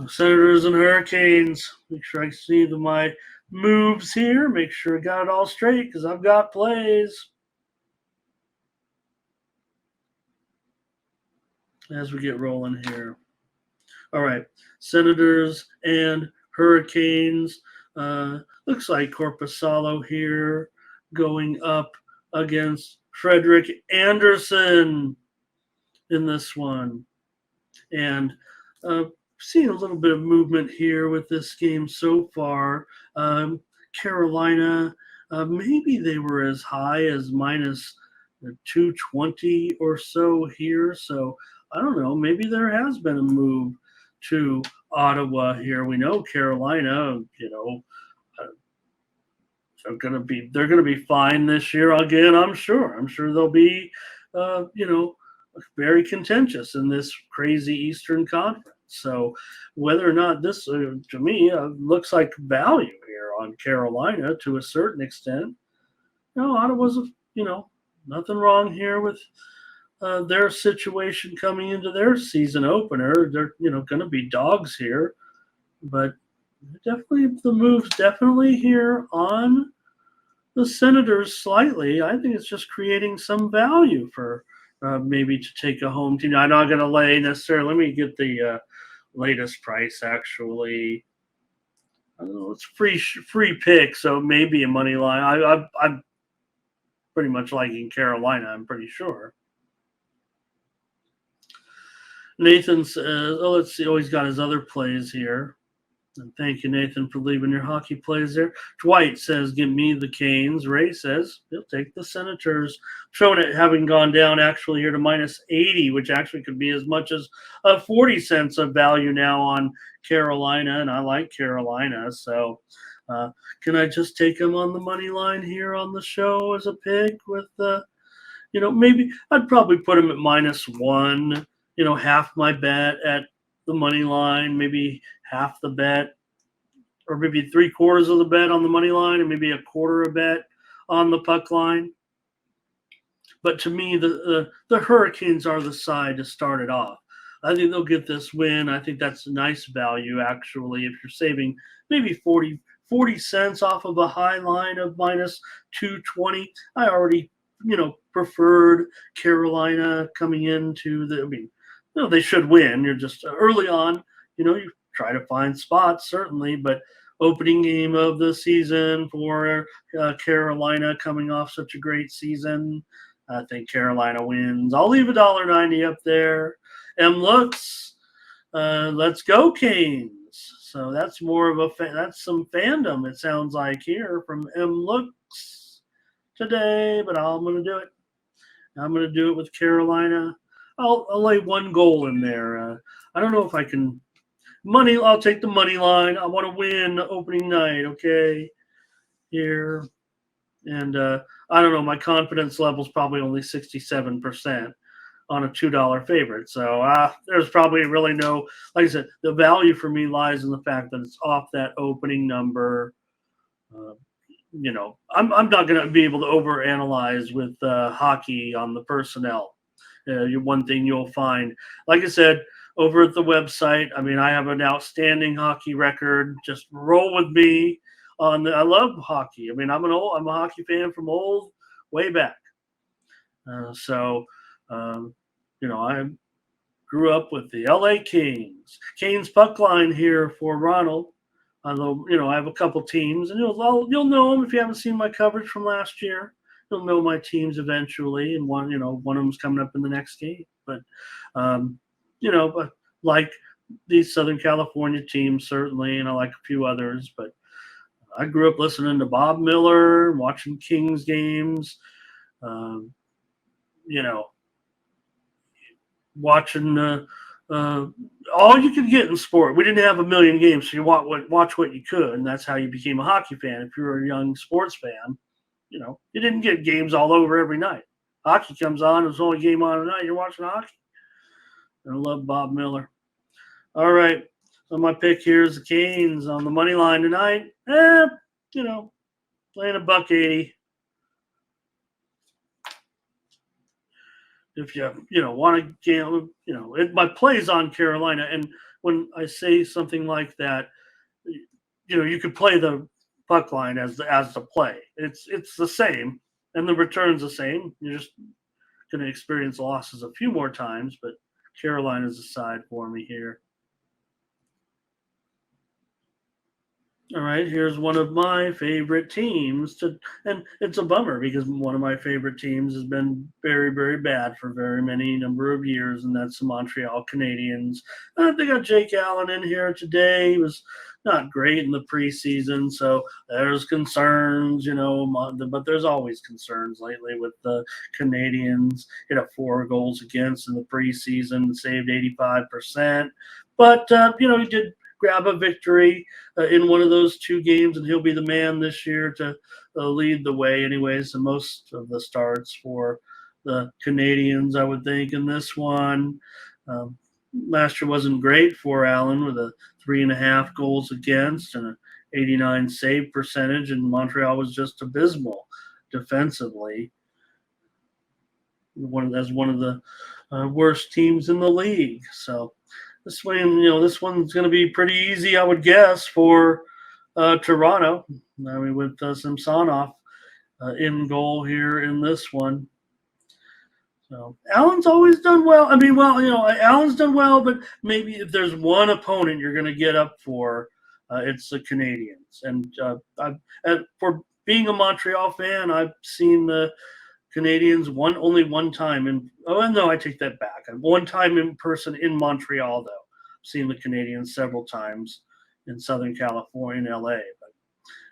Senators and Hurricanes. Make sure I see my moves here. Make sure I got it all straight because I've got plays. As we get rolling here. All right. Senators and Hurricanes. Looks like Corpusalo here going up against Frederick Anderson in this one. And seeing a little bit of movement here with this game so far. Carolina, maybe they were as high as minus 220 or so here. So I don't know. Maybe there has been a move to Ottawa here. We know Carolina, they're going to be fine this year again. I'm sure they'll be, very contentious in this crazy Eastern Conference. So whether or not this, to me, looks like value here on Carolina to a certain extent. Ottawa's, nothing wrong here with their situation coming into their season opener. They're, going to be dogs here. But definitely the move's definitely here on the Senators slightly. I think it's just creating some value for maybe to take a home team. I'm not going to lay necessarily. Let me get the latest price, actually. I don't know, it's free pick, so maybe a money line. I'm pretty much liking Carolina, I'm pretty sure. Nathan says, let's see. Oh, he's got his other plays here. And thank you, Nathan, for leaving your hockey plays there. Dwight says, give me the Canes. Ray says, he'll take the Senators. Showing it having gone down actually here to minus 80, which actually could be as much as 40 cents of value now on Carolina, and I like Carolina. So can I just take him on the money line here on the show as a pick with, maybe I'd probably put him at -1, half my bet at the money line, maybe half the bet, or maybe 3/4 of the bet on the money line, and maybe a quarter a bet on the puck line. But to me, the Hurricanes are the side to start it off. I think they'll get this win. I think that's a nice value, actually, if you're saving maybe 40 cents off of a high line of -220. I already, preferred Carolina coming into they should win. You're just early on, you try to find spots, certainly, but opening game of the season for Carolina coming off such a great season, I think Carolina wins. I'll leave $1.90 up there. Looks, let's go Canes. So that's more of that's some fandom, it sounds like, here from Looks today, but I'm going to do it. I'm going to do it with Carolina. I'll lay one goal in there. I don't know if I can money. I'll take the money line. I want to win opening night. Okay, here, and I don't know. My confidence level is probably only 67% on a $2 favorite. So there's probably really no. Like I said, the value for me lies in the fact that it's off that opening number. I'm not going to be able to overanalyze with hockey on the personnel. One thing you'll find, like I said, over at the website, I have an outstanding hockey record. Just roll with me I love hockey. I'm a hockey fan from way back. I grew up with the LA Kings. Canes puck line here for Ronald. Although, I have a couple teams, and you'll know them if you haven't seen my coverage from last year. You'll know my teams eventually, and one of them's coming up in the next game. But, but like these Southern California teams, certainly, and I like a few others. But I grew up listening to Bob Miller, watching Kings games, watching all you could get in sport. We didn't have a million games, so you watch what you could, and that's how you became a hockey fan. If you were a young sports fan, you didn't get games all over every night. Hockey comes on, there's only a game on a night, you're watching hockey. And I love Bob Miller. All right, so my pick here is the Canes on the money line tonight. Playing $1.80. if you want to gamble, my play's on Carolina, and when I say something like that, you could play the puck line as the play. It's the same, and the return's the same. You're just going to experience losses a few more times, but Carolina's a side for me here. All right, here's one of my favorite teams and it's a bummer because one of my favorite teams has been very, very bad for very many number of years, and that's the Montreal Canadiens. They got Jake Allen in here today. He was not great in the preseason, so there's concerns, but there's always concerns lately with the Canadiens. Hit a 4 goals against in the preseason, saved 85%, but he did grab a victory in one of those 2 games, and he'll be the man this year to lead the way anyways. So most of the starts for the Canadiens, I would think, in this one. Last year wasn't great for Allen with a 3.5 goals against and an 89 save percentage, and Montreal was just abysmal defensively. One of the worst teams in the league. So this one's going to be pretty easy, I would guess, for Toronto. I mean, with Samsonov in goal here in this one. So Allen's always done well. I mean, Allen's done well, but maybe if there's one opponent you're going to get up for, it's the Canadiens. And for being a Montreal fan, I've seen the Canadiens only one time I take that back. One time in person in Montreal, though. I've seen the Canadiens several times in Southern California and LA.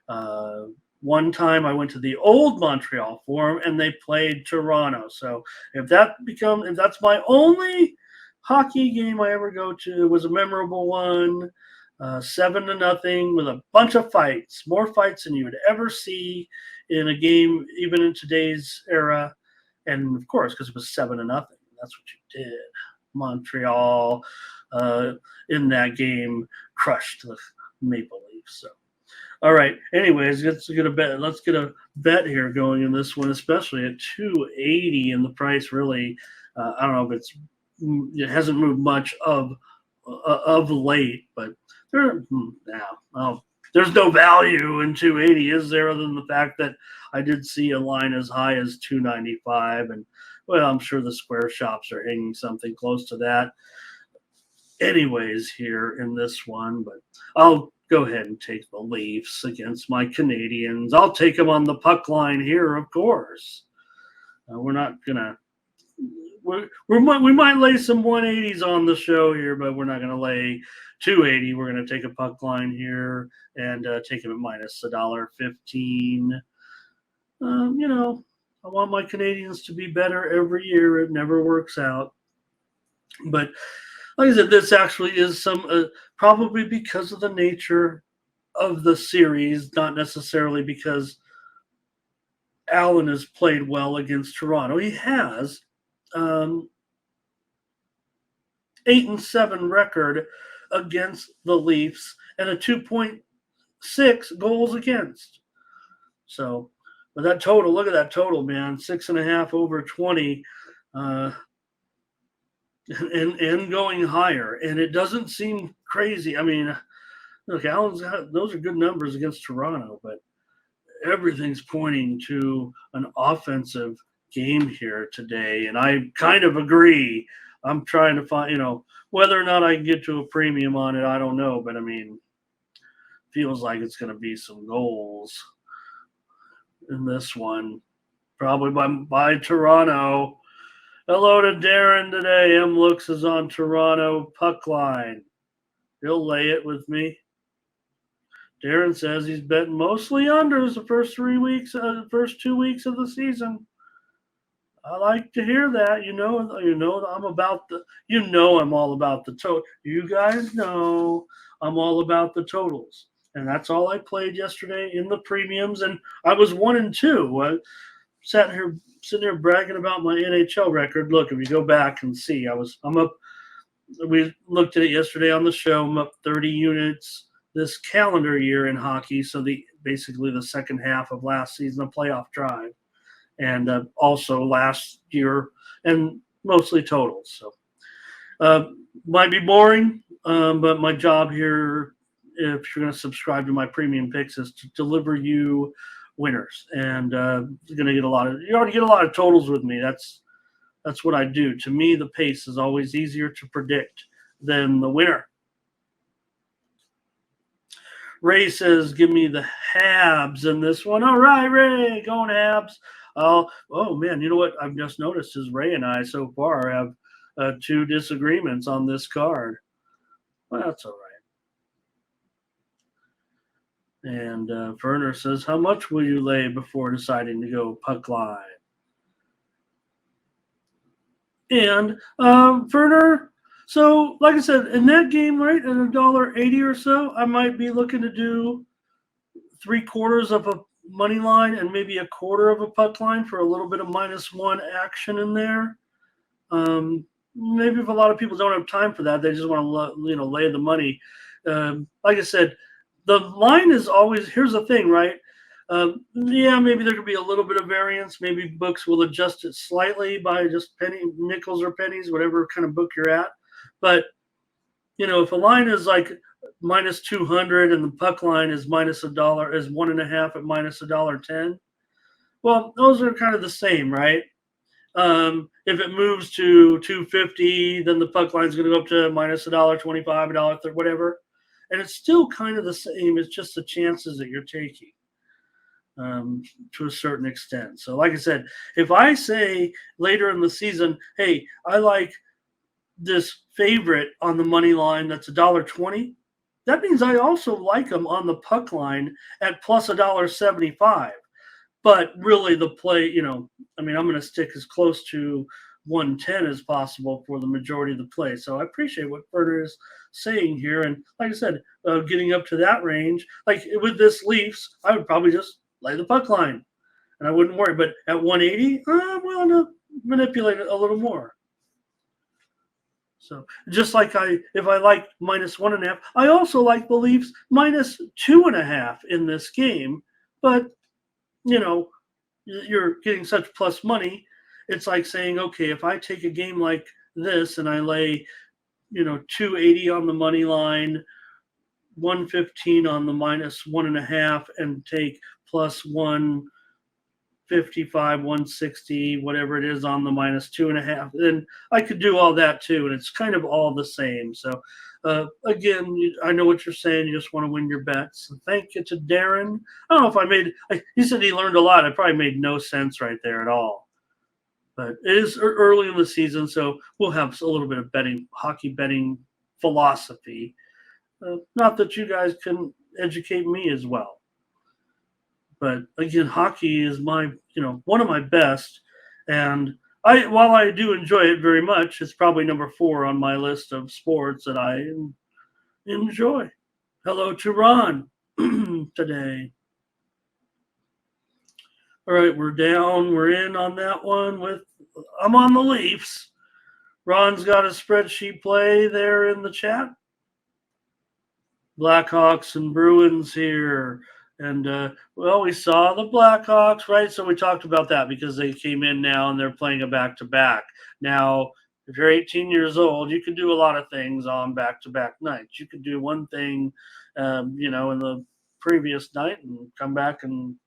But one time I went to the old Montreal Forum and they played Toronto. So if that's my only hockey game I ever go to, it was a memorable one. 7-0 with a bunch of fights, more fights than you would ever see in a game, even in today's era. And of course, because it was 7-0, that's what you did. Montreal in that game crushed the Maple Leafs. So, all right. Anyways, let's get a bet here going in this one, especially at 280, and the price really, I don't know if it hasn't moved much of late, but there's no value in 280, is there, other than the fact that I did see a line as high as 295, and well, I'm sure the square shops are hanging something close to that. Anyways, here in this one, but I'll go ahead and take the Leafs against my Canadiens. I'll take them on the puck line here, of course. We're not gonna. We might lay some 180s on the show here, but we're not going to lay 280. We're going to take a puck line here and take him at minus $1.15. I want my Canadiens to be better every year. It never works out. But like I said, this actually is some probably because of the nature of the series, not necessarily because Allen has played well against Toronto. He has. 8-7 record against the Leafs and a 2.6 goals against. So, with that total, look at that total, man, 6.5 over 20, and going higher. And it doesn't seem crazy. I mean, look, those are good numbers against Toronto, but everything's pointing to an offensive game here today, and I kind of agree. I'm trying to find, whether or not I can get to a premium on it, I don't know, but I mean, feels like it's going to be some goals in this one, probably by Toronto. Hello to Darren today. Looks is on Toronto puck line. He'll lay it with me. Darren says he's betting mostly unders the first 2 weeks of the season. I like to hear that. I'm all about the total. You guys know I'm all about the totals, and that's all I played yesterday in the premiums. And I was 1-2. I sitting here bragging about my NHL record. Look, if you go back and see, I'm up. We looked at it yesterday on the show. I'm up 30 units this calendar year in hockey. So basically the second half of last season, the playoff drive. And also last year, and mostly totals. So might be boring, but my job here, if you're going to subscribe to my premium picks, is to deliver you winners, and you're going to get you already get a lot of totals with me. That's what I do. To me, the pace is always easier to predict than the winner. Ray says, give me the Habs in this one. All right, Ray, going Habs. Oh, man, you know what I've just noticed is Ray and I so far have 2 disagreements on this card. Well, that's all right. And Werner says, how much will you lay before deciding to go puck line? And Werner, so like I said, in that game, right, at $1.80 or so, I might be looking to do 3/4 of a money line and maybe 1/4 of a puck line for a little bit of -1 action in there. Maybe if a lot of people don't have time for that, they just want to lay the money. Like I said, the line is always, here's the thing, right? Maybe there could be a little bit of variance. Maybe books will adjust it slightly by just nickels or pennies, whatever kind of book you're at. But if a line is like -200 and the puck line is -$1, is 1.5 at -$1.10, well, those are kind of the same, right? If it moves to 250, then the puck line is going to go up to -$1.25, $1.30, whatever, and it's still kind of the same. It's just the chances that you're taking. To a certain extent. So like I said, if I say later in the season, hey, I like this favorite on the money line that's $1.20, that means I also like them on the puck line at plus $1.75. But really the play, I'm going to stick as close to 110 as possible for the majority of the play. So I appreciate what Berner is saying here. And like I said, getting up to that range, like with this Leafs, I would probably just lay the puck line, and I wouldn't worry. But at 180, I'm willing to manipulate it a little more. So just like if I like -1.5, I also like the Leafs -2.5 in this game. But you're getting such plus money. It's like saying, okay, if I take a game like this and I lay, 280 on the money line, 115 on the -1.5, and take plus 155, 160, whatever it is on the -2.5, then I could do all that too, and it's kind of all the same. So again, I know what you're saying. You just want to win your bets. So thank you to Darren. I don't know if he said he learned a lot. I probably made no sense right there at all. But it is early in the season, so we'll have a little bit of hockey betting philosophy. Not that you guys can educate me as well. But again, hockey is one of my best, and while I do enjoy it very much, it's probably number 4 on my list of sports that I enjoy. Hello to Ron today. All right, we're in on that one I'm on the Leafs. Ron's got a spreadsheet play there in the chat. Blackhawks and Bruins here. And, we saw the Blackhawks, right? So we talked about that because they came in now and they're playing a back-to-back. Now, if you're 18 years old, you can do a lot of things on back-to-back nights. You could do one thing, in the previous night and come back and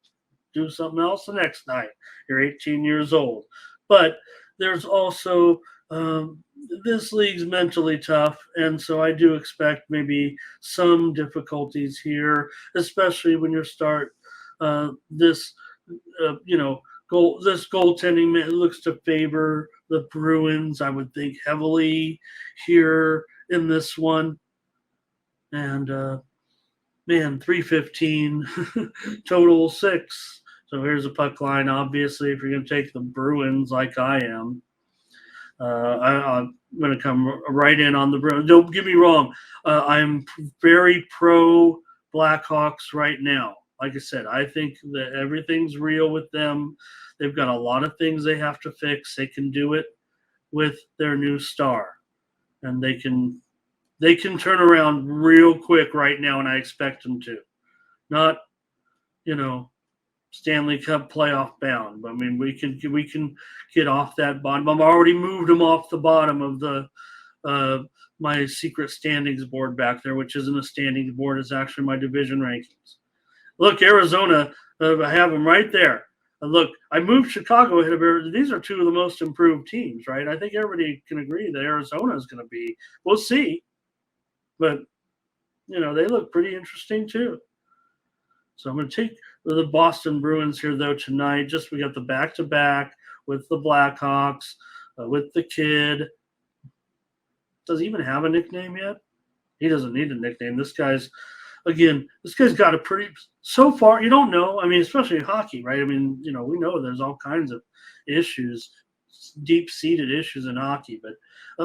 do something else the next night. You're 18 years old. But there's also this league's mentally tough, and so I do expect maybe some difficulties here, especially when you start this goaltending looks to favor the Bruins, I would think, heavily here in this one. And 315 total 6. So here's a puck line. Obviously, if you're going to take the Bruins like I am, I'm going to come right in on the Bruins. Don't get me wrong. I'm very pro Blackhawks right now. Like I said, I think that everything's real with them. They've got a lot of things they have to fix. They can do it with their new star, and they can turn around real quick right now, and I expect them to. Not, Stanley Cup playoff bound. I mean, we can get off that bottom. I've already moved them off the bottom of the my secret standings board back there, which isn't a standings board. It's actually my division rankings. Look, Arizona, I have them right there. Look, I moved Chicago ahead of Arizona. These are two of the most improved teams, right? I think everybody can agree that Arizona is going to be. We'll see. But, they look pretty interesting too. So I'm going to take the Boston Bruins here, though, tonight. We got the back-to-back with the Blackhawks, with the kid. Does he even have a nickname yet? He doesn't need a nickname. This guy's got a pretty – so far, you don't know. I mean, especially in hockey, right? I mean, we know there's all kinds of issues, deep-seated issues in hockey. But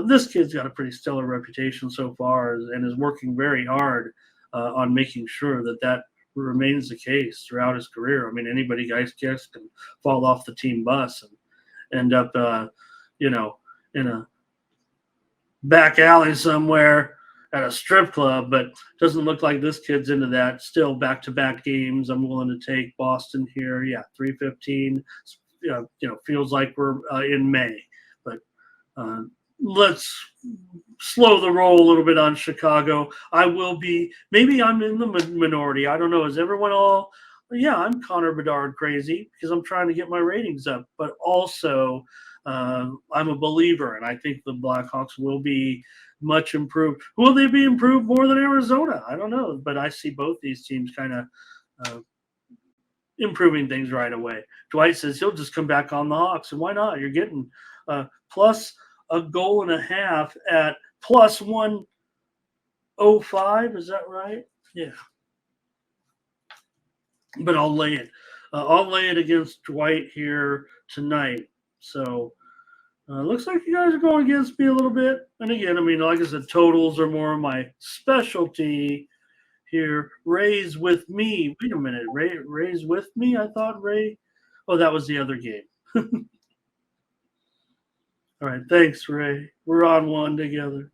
this kid's got a pretty stellar reputation so far and is working very hard on making sure that remains the case throughout his career. I mean, anybody guys can fall off the team bus and end up, in a back alley somewhere at a strip club, but doesn't look like this kid's into that. Still back-to-back games. I'm willing to take Boston here. Yeah, 315. Feels like we're in May, but let's slow the roll a little bit on Chicago. Maybe I'm in the minority. I don't know. Is everyone all, yeah, I'm Connor Bedard crazy because I'm trying to get my ratings up, but also I'm a believer, and I think the Blackhawks will be much improved. Will they be improved more than Arizona? I don't know, but I see both these teams kind of improving things right away. Dwight says he'll just come back on the Hawks, and why not? You're getting plus a goal and a half at plus 105. Is that right? Yeah. But I'll lay it. I'll lay it against Dwight here tonight. So looks like you guys are going against me a little bit. And again, I mean, like I said, totals are more of my specialty here. Ray's with me. Wait a minute. Ray's with me? I thought Ray. Oh, that was the other game. All right. Thanks, Ray. We're on one together.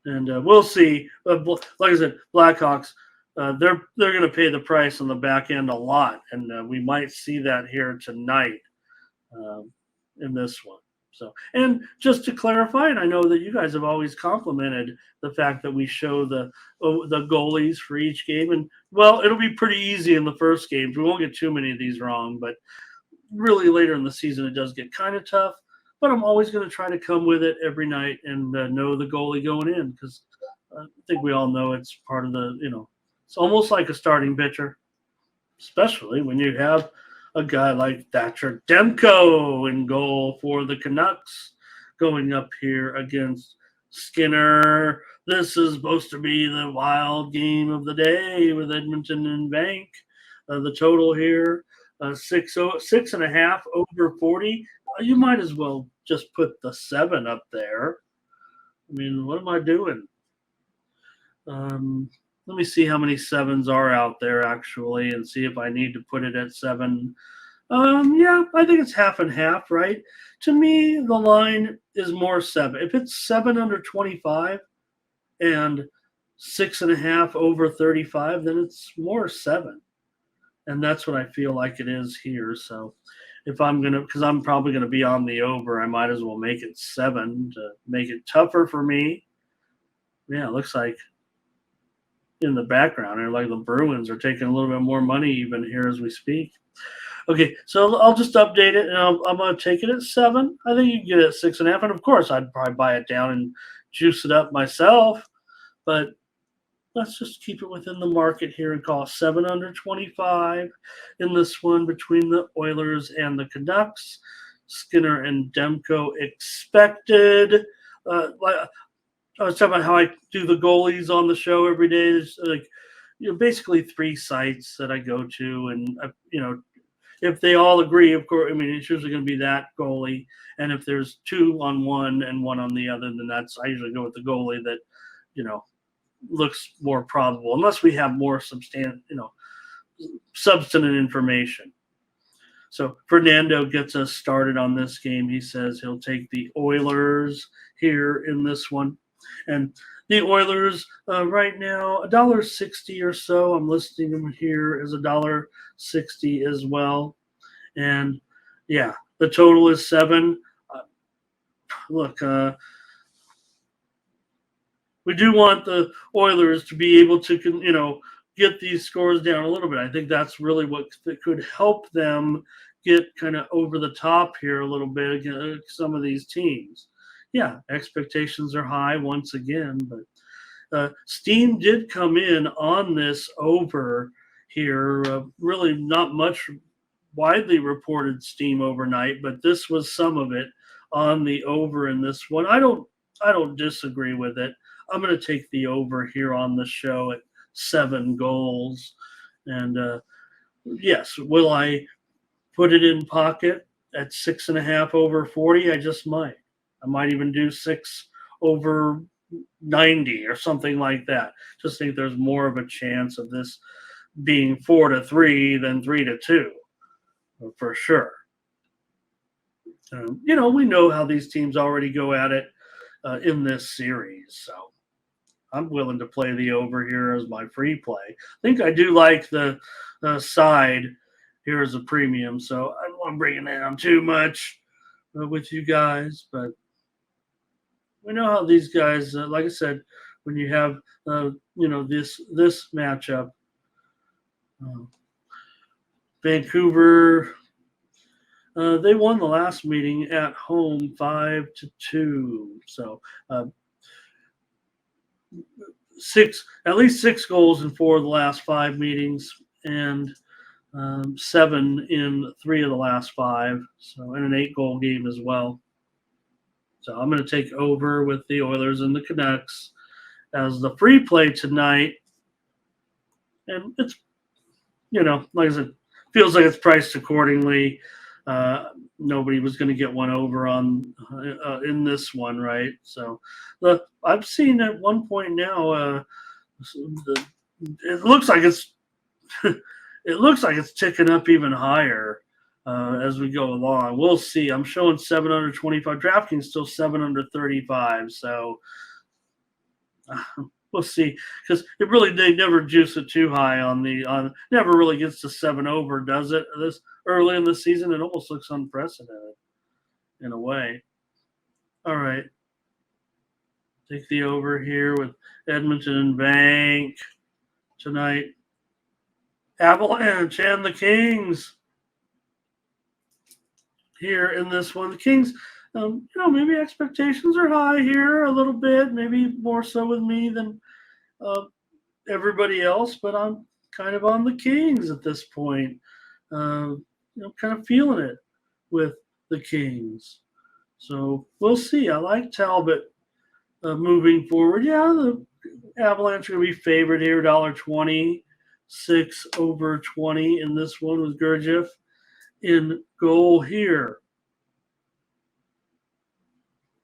And we'll see. Like I said, Blackhawks, they're going to pay the price on the back end a lot. And we might see that here tonight in this one. So, and just to clarify, and I know that you guys have always complimented the fact that we show the goalies for each game. And, well, it'll be pretty easy in the first games. We won't get too many of these wrong. But really later in the season, it does get kind of tough. But I'm always going to try to come with it every night and know the goalie going in because I think we all know it's part of the, it's almost like a starting pitcher, especially when you have a guy like Thatcher Demko in goal for the Canucks going up here against Skinner. This is supposed to be the wild game of the day with Edmonton and Bank. The total here, 6.5 over 40. You might as well just put the 7 up there. I mean, what am I doing? Let me see how many 7s are out there, actually, and see if I need to put it at 7. Yeah, I think it's half and half, right? To me, the line is more 7. If it's 7 under 25 and 6.5 over 35, then it's more 7. And that's what I feel like it is here. So if I'm going to, because I'm probably going to be on the over, I might as well make it 7 to make it tougher for me. Yeah, it looks like in the background here, like the Bruins are taking a little bit more money even here as we speak. Okay, so I'll just update it, and I'm going to take it at 7. I think you can get it at 6.5, and of course I'd probably buy it down and juice it up myself, but let's just keep it within the market here and call it 7 under 25 in this one between the Oilers and the Canucks. Skinner and Demko expected. I was talking about how I do the goalies on the show every day. There's basically 3 sites that I go to, and if they all agree, of course, I mean, it's usually going to be that goalie. And if there's 2 on one and 1 on the other, then I usually go with the goalie that, looks more probable, unless we have more substantive information. So Fernando gets us started on this game. He says he'll take the Oilers here in this one. And the Oilers right now, $1.60 or so. I'm listing them here as $1.60 as well. And yeah, the total is 7. Look, we do want the Oilers to be able to, get these scores down a little bit. I think that's really what could help them get kind of over the top here a little bit against some of these teams. Yeah, expectations are high once again, but steam did come in on this over here. Really not much widely reported steam overnight, but this was some of it on the over in this one. I don't disagree with it. I'm going to take the over here on the show at 7 goals. And yes, will I put it in pocket at 6.5 over 40? I just might. I might even do 6 over 90 or something like that. Just think there's more of a chance of this being 4-3 than 3-2 for sure. We know how these teams already go at it in this series, so I'm willing to play the over here as my free play. I think I do like the side here as a premium, so I don't want to bring it down too much with you guys, but we know how these guys, like I said, when you have this matchup, Vancouver, they won the last meeting at home 5-2. So at least 6 goals in 4 of the last 5 meetings, and 7 in 3 of the last 5. So and an 8-goal game as well. So I'm going to take over with the Oilers and the Canucks as the free play tonight. And it's, like I said, feels like it's priced accordingly. Nobody was going to get one over on in this one, right? So I've seen at one point now, it looks like it's ticking up even higher as we go along. We'll see. I'm showing 7 under 25. DraftKings still 7 under 35. So we'll see, because they never juice it too high never really gets to 7 over, does it? This early in the season, it almost looks unprecedented in a way. All right, take the over here with Edmonton and Vank tonight. Avalanche and the Kings here in this one. The Kings, maybe expectations are high here a little bit, maybe more so with me than everybody else, but I'm kind of on the Kings at this point. Kind of feeling it with the Kings. So we'll see. I like Talbot moving forward. Yeah, the Avalanche are going to be favored here, $1.20, 6 over 20 in this one with Gurdjieff in goal here.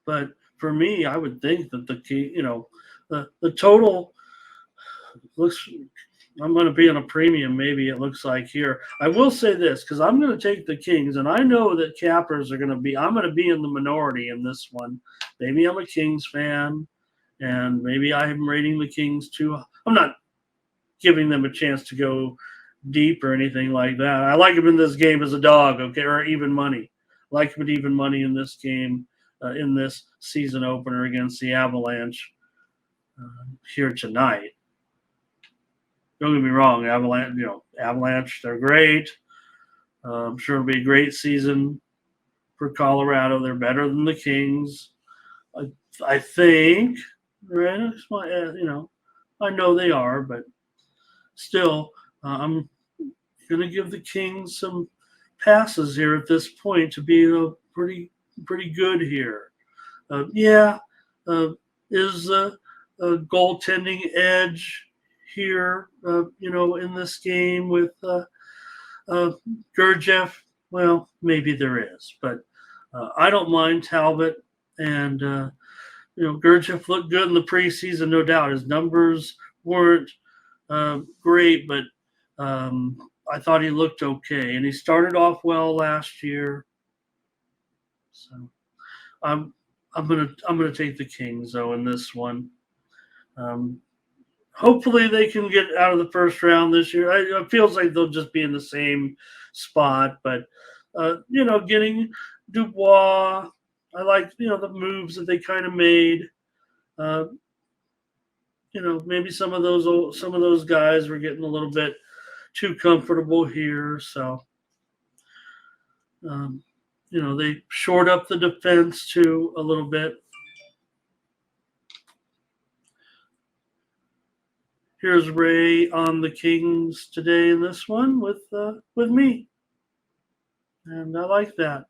But for me, I would think that the total looks, I'm going to be on a premium, maybe it looks like here. I will say this, because I'm going to take the Kings, and I know that cappers are going to be, I'm going to be in the minority in this one. Maybe I'm a Kings fan, and maybe I'm rating the Kings too. I'm not giving them a chance to go deep or anything like that. I like them in this game as a dog, okay, or even money. I like them at even money in this game, in this season opener against the Avalanche here tonight. Don't get me wrong, Avalanche, they're great. I'm sure it'll be a great season for Colorado. They're better than the Kings, I think. Right? I know they are, but still, I'm going to give the Kings some passes here at this point to be pretty good here. Is a goaltending edge here, in this game with Gurdjieff? Well, maybe there is, but I don't mind Talbot, and Gurdjieff looked good in the preseason, no doubt. His numbers weren't great, but I thought he looked okay, and he started off well last year. So I'm I'm gonna take the Kings though in this one. Um, Hopefully they can get out of the first round this year. It feels like they'll just be in the same spot, but getting Dubois, I like the moves that they kind of made. Uh, maybe some of those guys were getting a little bit too comfortable here, so um, they short up the defense too a little bit. Here's Ray on the Kings today in this one with me, and I like that.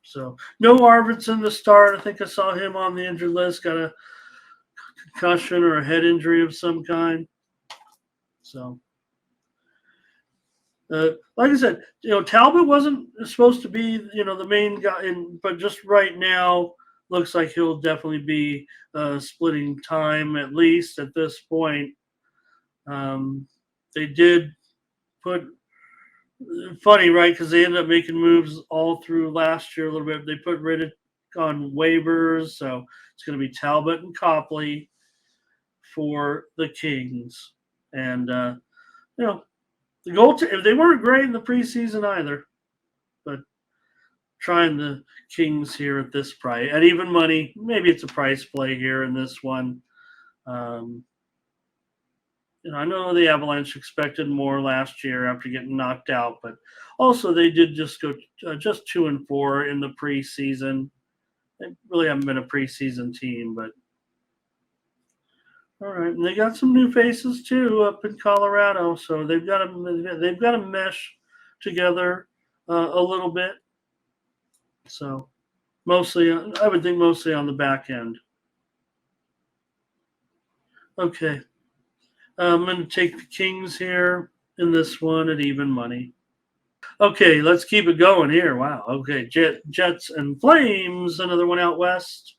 So no Arvidsson to start. I think I saw him on the injured list. Got a concussion or a head injury of some kind. So, like I said, Talbot wasn't supposed to be the main guy, but just right now looks like he'll definitely be splitting time at least at this point. They did put funny, right? Because they ended up making moves all through last year a little bit. They put Riddick on waivers, so it's going to be Talbot and Copley for the Kings. And the goal they weren't great in the preseason either, but trying the Kings here at this price at even money. Maybe it's a price play here in this one. I know the Avalanche expected more last year after getting knocked out, but also they did just go just 2-4 in the preseason. They really haven't been a preseason team, but all right. And they got some new faces too up in Colorado, so they've got to mesh together a little bit. So mostly, I would think mostly on the back end. Okay. I'm going to take the Kings here in this one at even money. Okay, let's keep it going here. Wow. Okay, Jets and Flames, another one out west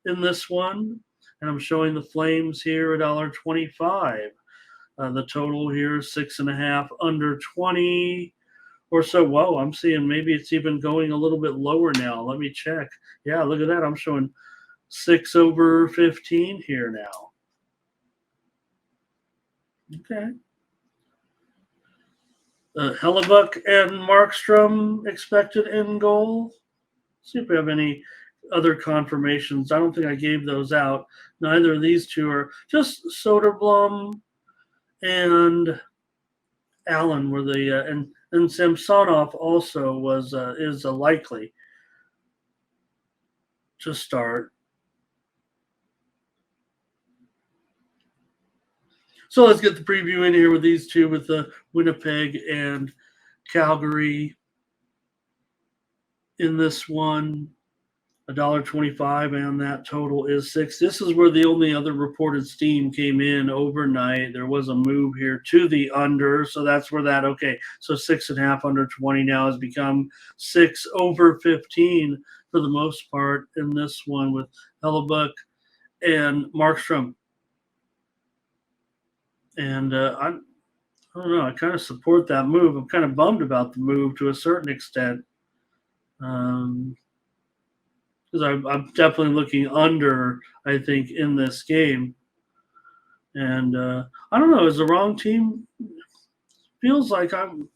in this one. And I'm showing the Flames here $1.25. The total here is 6.5, under 20 or so. Whoa, I'm seeing maybe it's even going a little bit lower now. Let me check. Yeah, look at that. I'm showing 6 over 15 here now. Okay. Hellebuck and Markstrom expected in goal. See if we have any other confirmations. I don't think I gave those out. Neither of these two are just Soderblom and Allen were the and Samsonov also is a likely to start. So let's get the preview in here with these two, with the Winnipeg and Calgary in this one. $1.25, and that total is 6. This is where the only other reported steam came in overnight. There was a move here to the under, so that's where that, okay, so 6.5 under 20 now has become 6 over 15 for the most part in this one with Hellebuck and Markstrom. And I don't know, I kind of support that move. I'm kind of bummed about the move to a certain extent. Because I'm definitely looking under, I think, in this game. And I don't know, is the wrong team? Feels like I'm,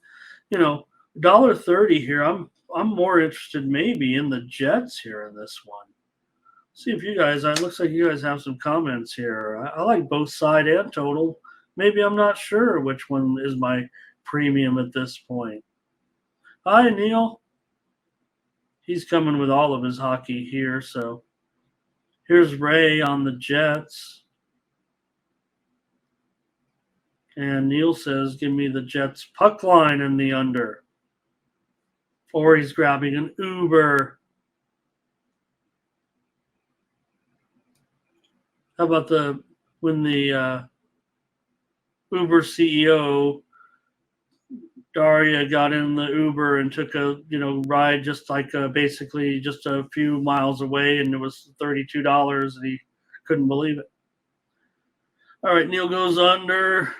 $1.30 here. I'm more interested maybe in the Jets here in this one. See if you guys, it looks like you guys have some comments here. I like both side and total. Maybe I'm not sure which one is my premium at this point. Hi, Neil. He's coming with all of his hockey here. So here's Ray on the Jets. And Neil says, give me the Jets puck line in the under. Or he's grabbing an Uber. How about when the Uber CEO Daria got in the Uber and took a ride just like basically just a few miles away, and it was $32, and he couldn't believe it. All right, Neil goes under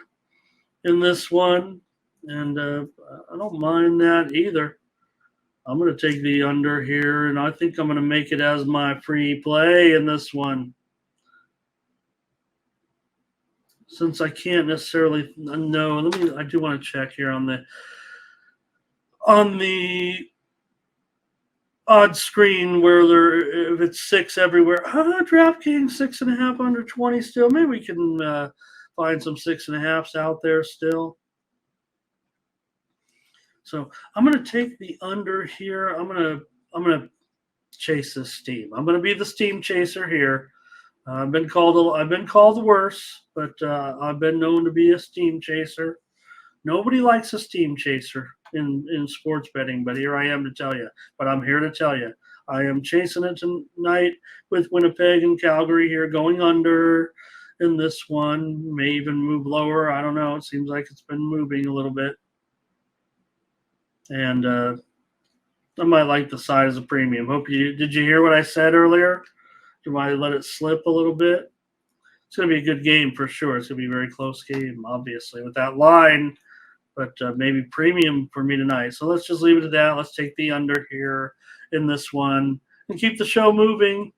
in this one, and I don't mind that either. I'm going to take the under here, and I think I'm going to make it as my free play in this one. Since I can't necessarily know, I do want to check here on the odd screen where if it's 6 everywhere. DraftKings 6.5 under 20 still. Maybe we can find some 6.5s out there still. So I'm going to take the under here. I'm going to chase this steam. I'm going to be the steam chaser here. I've been called worse, but I've been known to be a steam chaser. Nobody likes a steam chaser in sports betting, but here I am to tell you. But I'm here to tell you, I am chasing it tonight with Winnipeg and Calgary here, going under in this one. May even move lower. I don't know. It seems like it's been moving a little bit. And I might like the size of premium. Did you hear what I said earlier? Do I let it slip a little bit? It's going to be a good game for sure. It's going to be a very close game, obviously, with that line. But maybe premium for me tonight. So let's just leave it at that. Let's take the under here in this one and keep the show moving.